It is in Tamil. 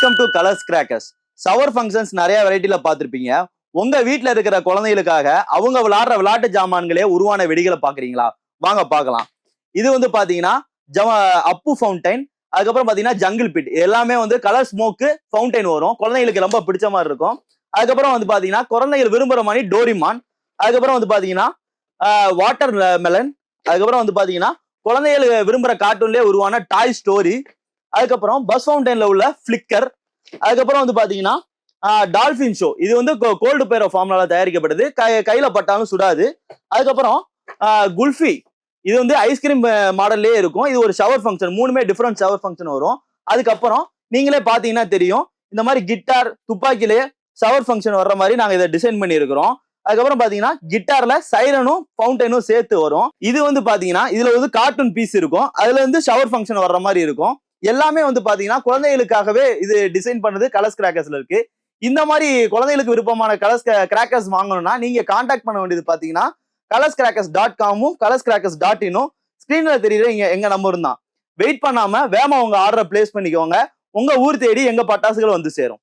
Welcome to colours crackers. Shower functions நிறைய வெரைட்டில பார்த்துருப்பீங்க. உங்க வீட்டில் இருக்கிற குழந்தைகளுக்காக அவங்க விளையாடுற விளையாட்டு ஜாமான்களே உருவான வெடிகளை பாக்குறீங்களா? வாங்க பார்க்கலாம். இது வந்து பாத்தீங்கன்னா அப்பு ஃபவுண்டைன், அதுக்கப்புறம் பாத்தீங்கன்னா ஜங்கிள் பிட், எல்லாமே வந்து கலர் ஸ்மோக்கு ஃபவுண்டைன் வரும். குழந்தைகளுக்கு ரொம்ப பிடிச்ச மாதிரி இருக்கும். அதுக்கப்புறம் வந்து பாத்தீங்கன்னா குழந்தைகள் விரும்புற மாதிரி டோரிமான், அதுக்கப்புறம் வந்து பாத்தீங்கன்னா வாட்டர் மெலன், அதுக்கப்புறம் வந்து பாத்தீங்கன்னா குழந்தைகள் விரும்புற கார்ட்டூன்லேயே உருவான டாய் ஸ்டோரி, அதுக்கப்புறம் பஸ் ஃபவுண்டைன்ல உள்ள ஃபிளிக்கர், அதுக்கப்புறம் வந்து பாத்தீங்கன்னா டால்பின் ஷோ. இது வந்து கோல்டு பேரோ ஃபார்முலால தயாரிக்கப்பட்டது. கையில பட்டாலும் சுடாது. அதுக்கப்புறம் குல்ஃபி, இது வந்து ஐஸ்கிரீம் மாடல்லே இருக்கும். இது ஒரு ஷவர் ஃபங்க்ஷன். மூணுமே டிஃப்ரெண்ட் ஷவர் ஃபங்க்ஷன் வரும். அதுக்கப்புறம் நீங்களே பாத்தீங்கன்னா தெரியும், இந்த மாதிரி கிட்டார் துப்பாக்கிலே ஷவர் ஃபங்க்ஷன் வர்ற மாதிரி நாங்க இதை டிசைன் பண்ணி இருக்கிறோம். அதுக்கப்புறம் பாத்தீங்கன்னா கிட்டார்ல சைரனும் ஃபவுண்டைனும் சேர்த்து வரும். இது வந்து பாத்தீங்கன்னா இதுல வந்து கார்ட்டூன் பீஸ் இருக்கும். அதுல இருந்து ஷவர் ஃபங்க்ஷன் வர்ற மாதிரி இருக்கும். எல்லாமே வந்து பாத்தீங்கன்னா குழந்தைகளுக்காகவே இது டிசைன் பண்ணது கலர்ஸ் கிராக்கர்ஸ்ல இருக்கு. இந்த மாதிரி குழந்தைகளுக்கு விருப்பமான கலர்ஸ் கிராக்கர்ஸ் வாங்கணும்னா நீங்க கான்டாக்ட் பண்ண வேண்டியது பாத்தீங்கன்னா colorskrakers.com-உம் colorskrakers.in-உம் ஸ்கிரீன்ல தெரியுற எங்க நம்பரும் தான். வெயிட் பண்ணாம வேகமா உங்க ஆர்டரை பிளேஸ் பண்ணிக்கோங்க. உங்க ஊர் தேடி எங்க பட்டாசுகள் வந்து சேரும்.